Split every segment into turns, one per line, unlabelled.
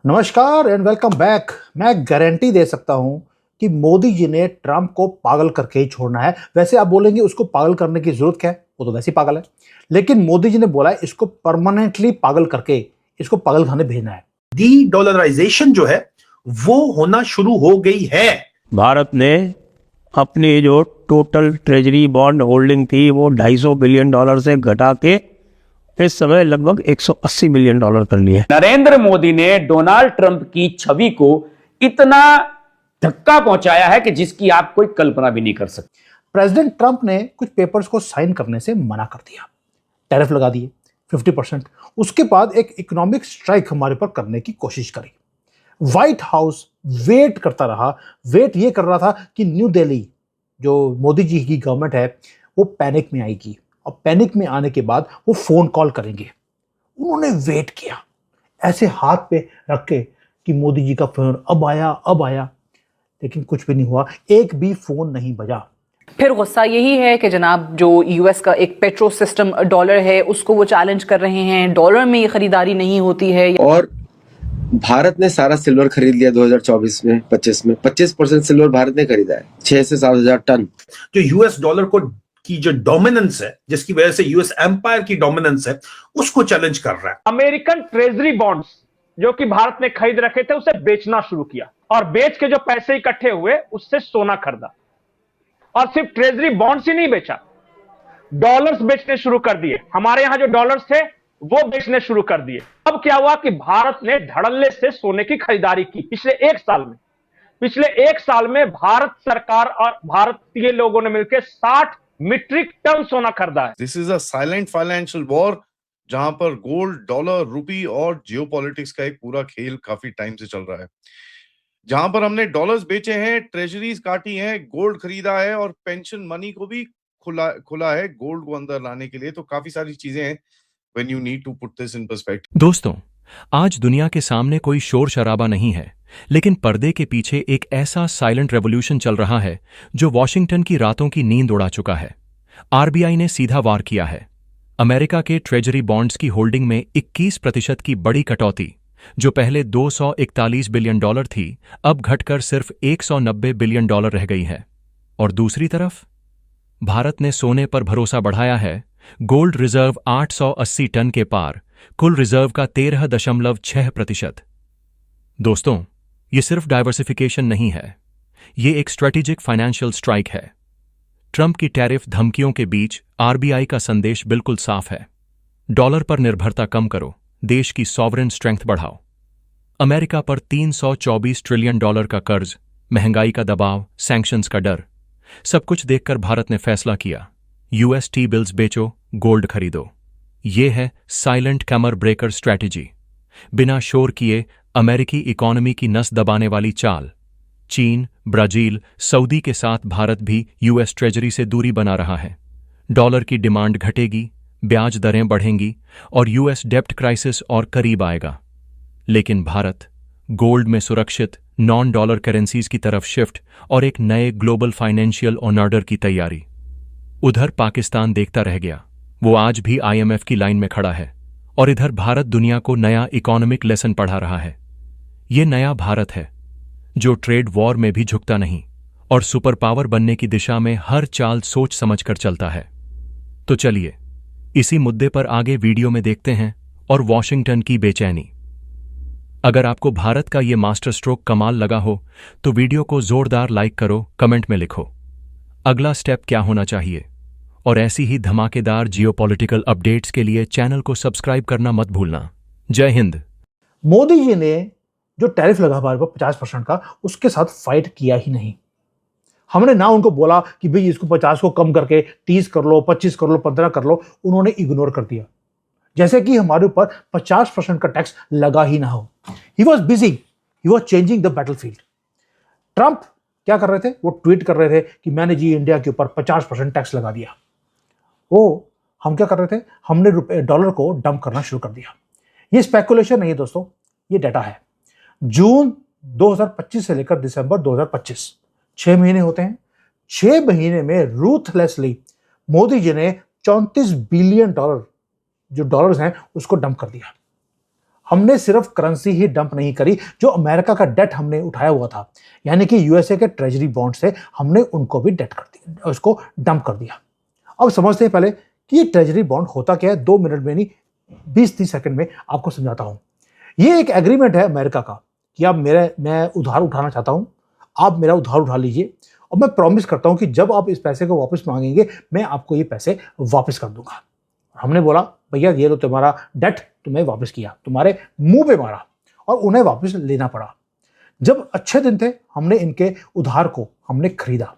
नमस्कार and welcome back. मैं guarantee दे सकता हूं कि मोदी जी ने ट्रंप को पागल करके ही छोड़ना है। वैसे आप बोलेंगे उसको पागल करने की जरूरत क्या है, वो तो वैसे ही पागल है। लेकिन मोदी जी ने बोला है इसको परमानेंटली पागल करके इसको पागल खाने भेजना है।
डी डॉलराइजेशन जो है वो होना शुरू हो गई है।
भारत ने अपनी जो टोटल ट्रेजरी बॉन्ड होल्डिंग थी वो $250 बिलियन से घटा के इस समय लगभग $180 बिलियन कर लिए।
नरेंद्र मोदी ने डोनाल्ड ट्रंप की छवि को इतना धक्का पहुंचाया है कि जिसकी आप कोई कल्पना भी नहीं कर सकते।
प्रेसिडेंट ट्रंप ने कुछ पेपर्स को साइन करने से मना कर दिया, टैरिफ लगा दिए 50%। उसके बाद एक इकोनॉमिक स्ट्राइक हमारे पर करने की कोशिश करी। व्हाइट हाउस वेट करता रहा। वेट ये कर रहा था कि न्यू दिल्ली जो मोदी जी की गवर्नमेंट है वो पैनिक में आएगी और पैनिक में आने के बाद वो फोन कॉल करेंगे। उन्होंने वेट किया ऐसे हाथ पे रख के कि मोदी जी का फोन अब आया, लेकिन कुछ भी नहीं हुआ, एक भी फोन नहीं बजा।
फिर गुस्सा यही है कि जनाब जो यूएस का एक पेट्रो सिस्टम डॉलर है उसको वो चैलेंज कर रहे हैं। डॉलर में ये खरीदारी नहीं होती है।
और भारत ने सारा सिल्वर खरीद लिया 2024 में 25% सिल्वर भारत ने खरीदा है, 6 से 7 हजार टन।
जो यूएस डॉलर को की जो डोमिनेंस है, जिसकी वजह से यूएस एम्पायर की डोमिनेंस है, उसको चैलेंज कर रहा है।
अमेरिकन ट्रेजरी बॉन्ड्स जो कि भारत ने खरीद रखे थे उसे बेचना शुरू किया और बेच के जो पैसे इकट्ठे हुए उससे सोना खरीदा। और सिर्फ ट्रेजरी बॉन्ड्स ही नहीं बेचा, डॉलर्स बेचने शुरू कर दिए। हमारे यहां जो डॉलर्स थे वो बेचने शुरू कर दिए। अब क्या हुआ कि भारत ने धड़ल्ले से सोने की खरीदारी की। पिछले एक साल में भारत सरकार और भारतीय लोगों ने मिलकर 60 मीट्रिक टन सोना खरीदा है।
This is a silent financial war जहां पर गोल्ड, डॉलर, रुपी और जियोपॉलिटिक्स का एक पूरा खेल काफी टाइम से चल रहा है। जहां पर हमने डॉलर्स बेचे हैं, ट्रेजरीज काटी हैं, गोल्ड खरीदा है और पेंशन मनी को भी खुला है गोल्ड को अंदर लाने के लिए। तो काफी सारी चीजें हैं when you need to put this in perspective।
दोस्तों, आज दुनिया के सामने कोई शोर शराबा नहीं है, लेकिन पर्दे के पीछे एक ऐसा साइलेंट रेवोल्यूशन चल रहा है जो वॉशिंगटन की रातों की नींद उड़ा चुका है। आरबीआई ने सीधा वार किया है। अमेरिका के ट्रेजरी बॉन्ड्स की होल्डिंग में 21% की बड़ी कटौती, जो पहले $241 बिलियन थी, अब घटकर सिर्फ $190 बिलियन रह गई है। और दूसरी तरफ भारत ने सोने पर भरोसा बढ़ाया है। गोल्ड रिजर्व 880 टन के पार, कुल रिजर्व का 13.6%। दोस्तों, ये सिर्फ डाइवर्सिफिकेशन नहीं है, ये एक स्ट्रेटेजिक फाइनेंशियल स्ट्राइक है। ट्रंप की टैरिफ धमकियों के बीच आरबीआई का संदेश बिल्कुल साफ है। डॉलर पर निर्भरता कम करो, देश की सॉवरेन स्ट्रेंथ बढ़ाओ। अमेरिका पर $324 ट्रिलियन का कर्ज, महंगाई का दबाव, सैंक्शंस का डर, सब कुछ देखकर भारत ने फैसला किया, यूएस टी बिल्स बेचो, गोल्ड खरीदो। ये है साइलेंट कैमर ब्रेकर स्ट्रैटेजी। बिना शोर किए अमेरिकी इकोनॉमी की नस दबाने वाली चाल। चीन, ब्राजील, सऊदी के साथ भारत भी यूएस ट्रेजरी से दूरी बना रहा है। डॉलर की डिमांड घटेगी, ब्याज दरें बढ़ेंगी और यूएस डेब्ट क्राइसिस और करीब आएगा। लेकिन भारत गोल्ड में सुरक्षित नॉन डॉलर करेंसीज की तरफ शिफ्ट और एक नए ग्लोबल फाइनेंशियल ऑर्डर की तैयारी। उधर पाकिस्तान देखता रह गया, वो आज भी आईएमएफ की लाइन में खड़ा है। और इधर भारत दुनिया को नया इकोनॉमिक लेसन पढ़ा रहा है। ये नया भारत है जो ट्रेड वॉर में भी झुकता नहीं और सुपर पावर बनने की दिशा में हर चाल सोच समझकर चलता है। तो चलिए इसी मुद्दे पर आगे वीडियो में देखते हैं और वॉशिंगटन की बेचैनी। अगर आपको भारत का ये मास्टर स्ट्रोक कमाल लगा हो तो वीडियो को जोरदार लाइक करो, कमेंट में लिखो अगला स्टेप क्या होना चाहिए। और ऐसी ही धमाकेदार जियोपॉलिटिकल अपडेट्स के लिए चैनल को सब्सक्राइब करना मत भूलना। जय हिंद।
मोदी जी ने जो टैरिफ लगा हमारे पर 50% का, उसके साथ फाइट किया ही नहीं। हमने ना उनको बोला कि भाई इसको 50 को कम करके 30 कर लो, 25 कर लो, 15 कर लो। उन्होंने इग्नोर कर दिया, जैसे कि हमारे ऊपर 50% का टैक्स लगा ही ना हो। He was busy, he was changing the battlefield. Trump क्या कर रहे थे? वो ट्वीट कर रहे थे कि मैंने जी इंडिया के ऊपर 50% टैक्स लगा दिया। वो हम क्या कर रहे थे? हमने डॉलर को डंप करना शुरू कर दिया। ये स्पेकुलेशन नहीं है दोस्तों, ये डाटा है। जून 2025 से लेकर दिसंबर 2025 6 महीने होते हैं। 6 महीने में रूथलेसली मोदी जी ने $34 बिलियन जो डॉलर्स हैं उसको डंप कर दिया। हमने सिर्फ करेंसी ही डंप नहीं करी, जो अमेरिका का डेट हमने उठाया हुआ था, यानी कि यूएसए के ट्रेजरी बॉन्ड से, हमने उनको भी डेट कर दिया, उसको डंप कर दिया। अब समझते हैं पहले कि ये ट्रेजरी बॉन्ड होता क्या है। 2 मिनट में नहीं, 20-30 सेकंड में आपको समझाता हूं। ये एक एग्रीमेंट है अमेरिका का कि आप मैं उधार उठाना चाहता हूं, आप मेरा उधार उठा लीजिए और मैं प्रॉमिस करता हूं कि जब आप इस पैसे को वापस मांगेंगे मैं आपको ये पैसे वापस कर दूंगा। हमने बोला भैया ये लो तुम्हारा डेट, तुम्हें वापस किया, तुम्हारे मुंह पे मारा और उन्हें वापस लेना पड़ा। जब अच्छे दिन थे हमने इनके उधार को हमने खरीदा,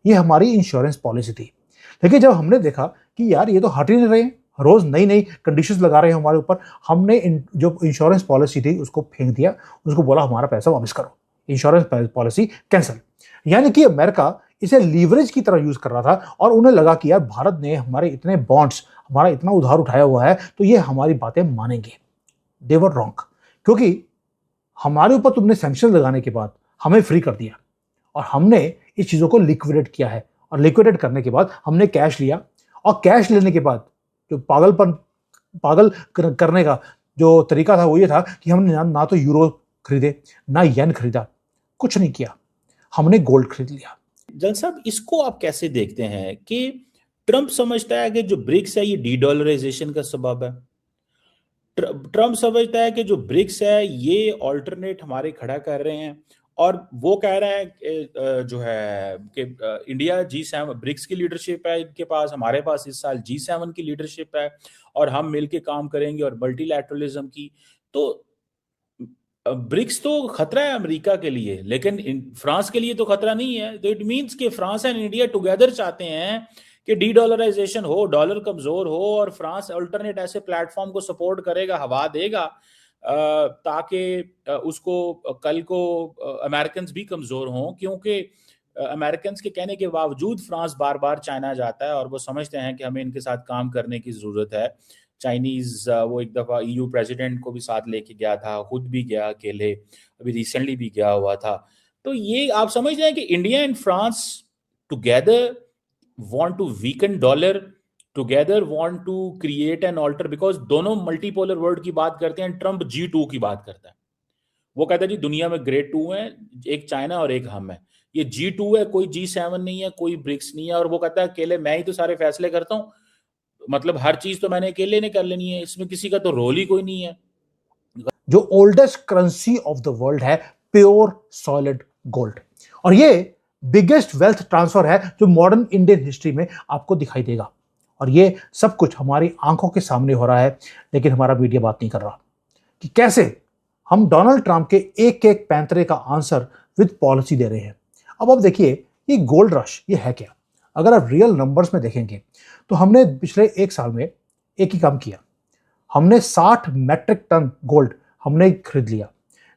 ये हमारी इंश्योरेंस पॉलिसी थी। लेकिन जब हमने देखा कि यार ये तो हट ही नहीं रहे हैं, रोज नई नई कंडीशंस लगा रहे हैं हमारे ऊपर, हमने जो इंश्योरेंस पॉलिसी थी उसको फेंक दिया, उसको बोला हमारा पैसा वापस करो, इंश्योरेंस पॉलिसी कैंसिल। यानी कि अमेरिका इसे लीवरेज की तरह यूज कर रहा था और उन्हें लगा कि यार भारत ने हमारे इतने बॉन्ड्स, हमारा इतना उधार उठाया हुआ है तो ये हमारी बातें मानेंगे। दे वर रॉन्ग, क्योंकि हमारे ऊपर तुमने सैंक्शन लगाने के बाद हमें फ्री कर दिया और हमने इस चीज़ों को लिक्विडेट किया है, और लिक्विडेट करने के बाद हमने कैश लिया, और कैश लेने के बाद जो पागल करने का जो तरीका था वो ये था कि हमने ना तो यूरो खरीदे ना येन खरीदा, कुछ नहीं किया, हमने गोल्ड खरीद लिया।
जल साहब, इसको आप कैसे देखते हैं कि ट्रंप समझता है कि जो ब्रिक्स है ये डी-डॉलराइजेशन का सबब है, ट्रंप समझता है कि जो ब्रिक्स है ये ऑल्टरनेट हमारे खड़ा कर रहे हैं, और वो कह रहे हैं जो है कि इंडिया G7 ब्रिक्स की लीडरशिप है इनके पास, हमारे पास इस साल G7 की लीडरशिप है और हम मिलके काम करेंगे और मल्टीलैटरलिज्म की। तो ब्रिक्स तो खतरा है अमेरिका के लिए, लेकिन फ्रांस के लिए तो खतरा नहीं है। तो इट मींस कि फ्रांस एंड इंडिया टुगेदर चाहते हैं कि डी-डॉलराइजेशन हो, डॉलर कमजोर हो, और फ्रांस अल्टरनेट ऐसे प्लेटफॉर्म को सपोर्ट करेगा, हवा देगा, ताकि उसको कल को अमेरिकन भी कमजोर हों, क्योंकि अमेरिकन के कहने के बावजूद फ्रांस बार बार चाइना जाता है और वो समझते हैं कि हमें इनके साथ काम करने की जरूरत है। चाइनीज वो एक दफा EU प्रेसिडेंट को भी साथ लेके गया था, खुद भी गया अकेले, अभी रिसेंटली भी गया हुआ था। तो ये आप समझ रहे हैं कि India and France together want to weaken dollar, together want to create an alter, because दोनों मल्टीपोलर वर्ल्ड की बात करते हैं। ट्रंप G2 की बात करता है, वो कहता है जी दुनिया में ग्रेट 2 हैं, एक चाइना और एक हम है, ये G2 है, कोई G7 नहीं है, कोई ब्रिक्स नहीं है, और वो कहता है अकेले मैं ही तो सारे फैसले करता हूँ, मतलब हर चीज तो मैंने अकेले ने कर लेनी है, इसमें किसी का तो रोल ही कोई नहीं है।
जो oldest currency of the world है प्योर सॉलिड गोल्ड, और ये बिगेस्ट वेल्थ ट्रांसफर है जो मॉडर्न इंडियन हिस्ट्री में आपको दिखाई देगा। और ये सब कुछ हमारी आंखों के सामने हो रहा है, लेकिन हमारा मीडिया बात नहीं कर रहा कि कैसे हम डोनाल्ड ट्रंप के एक एक पैंतरे का आंसर विद पॉलिसी दे रहे हैं। अब देखिए ये गोल्ड रश ये है क्या। अगर आप रियल नंबर्स में देखेंगे तो हमने पिछले 1 साल में एक ही काम किया, हमने 60 मैट्रिक टन गोल्ड हमने खरीद लिया।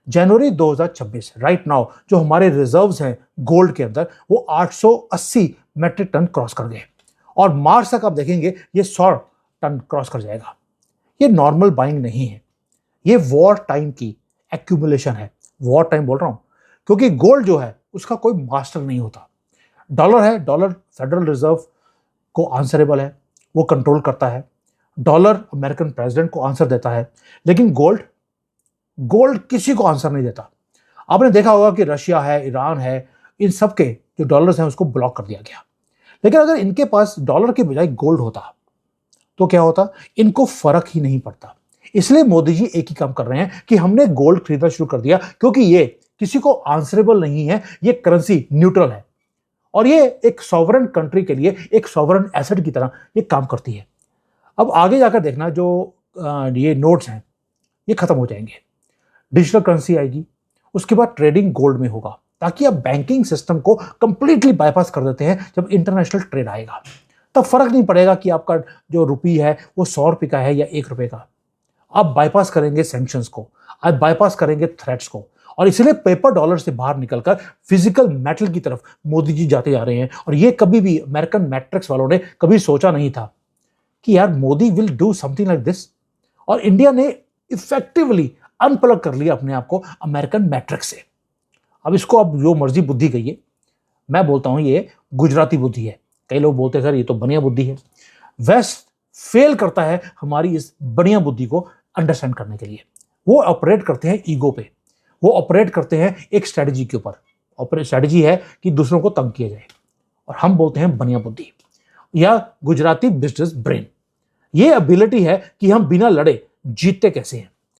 जनवरी 2026 राइट नाउ जो हमारे रिजर्व्स हैं गोल्ड के अंदर वो 880 मैट्रिक टन क्रॉस कर गए, और मार्च तक आप देखेंगे ये 100 टन क्रॉस कर जाएगा। ये नॉर्मल बाइंग नहीं है, ये वॉर टाइम की एक्यूमुलेशन है। वॉर टाइम बोल रहा हूं क्योंकि गोल्ड जो है उसका कोई मास्टर नहीं होता। डॉलर है, डॉलर फेडरल रिजर्व को आंसरेबल है, वो कंट्रोल करता है, डॉलर अमेरिकन प्रेसिडेंट को आंसर देता है, लेकिन गोल्ड किसी को आंसर नहीं देता। आपने देखा होगा कि रशिया है, ईरान है, इन सब के जो डॉलर्स हैं उसको ब्लॉक कर दिया गया। लेकिन अगर इनके पास डॉलर के बजाय गोल्ड होता तो क्या होता, इनको फर्क ही नहीं पड़ता। इसलिए मोदी जी एक ही काम कर रहे हैं कि हमने गोल्ड खरीदना शुरू कर दिया, क्योंकि ये किसी को आंसरेबल नहीं है, ये करेंसी न्यूट्रल है और ये एक सॉवरन कंट्री के लिए एक सॉवरन एसेट की तरह ये काम करती है। अब आगे जाकर देखना जो ये नोट्स हैं ये खत्म हो जाएंगे, डिजिटल करेंसी आएगी, उसके बाद ट्रेडिंग गोल्ड में होगा, ताकि आप बैंकिंग सिस्टम को कंप्लीटली बाईपास कर देते हैं। जब इंटरनेशनल ट्रेड आएगा तब फर्क नहीं पड़ेगा कि आपका जो रुपये है वो 100 रुपये का है या 1 रुपये का। आप बाईपास करेंगे सैंक्शंस को, आप बाईपास करेंगे थ्रेट्स को, और इसलिए पेपर डॉलर से बाहर निकलकर फिजिकल मेटल की तरफ मोदी जी जाते जा रहे हैं। और ये कभी भी अमेरिकन मैट्रिक्स वालों ने कभी सोचा नहीं था कि यार Modi will do something like this, और इंडिया ने इफेक्टिवली अनप्लग कर लिया अपने आप को अमेरिकन मैट्रिक्स से। अब इसको अब जो मर्जी बुद्धि कहिए, मैं बोलता हूं ये गुजराती बुद्धि है, कई लोग बोलते हैं सर ये तो बढ़िया बुद्धि है। वेस्ट फेल करता है हमारी इस बढ़िया बुद्धि को अंडरस्टैंड करने के लिए। वो ऑपरेट करते हैं ईगो पे, वो ऑपरेट करते हैं एक स्ट्रेटजी के ऊपर। स्ट्रेटजी है कि दूसरों को तंग किया जाए, और हम बोलते हैं बनिया बुद्धि या गुजराती बिजनेस ब्रेन। ये एबिलिटी है कि हम बिना लड़े जीतते कैसे हैं।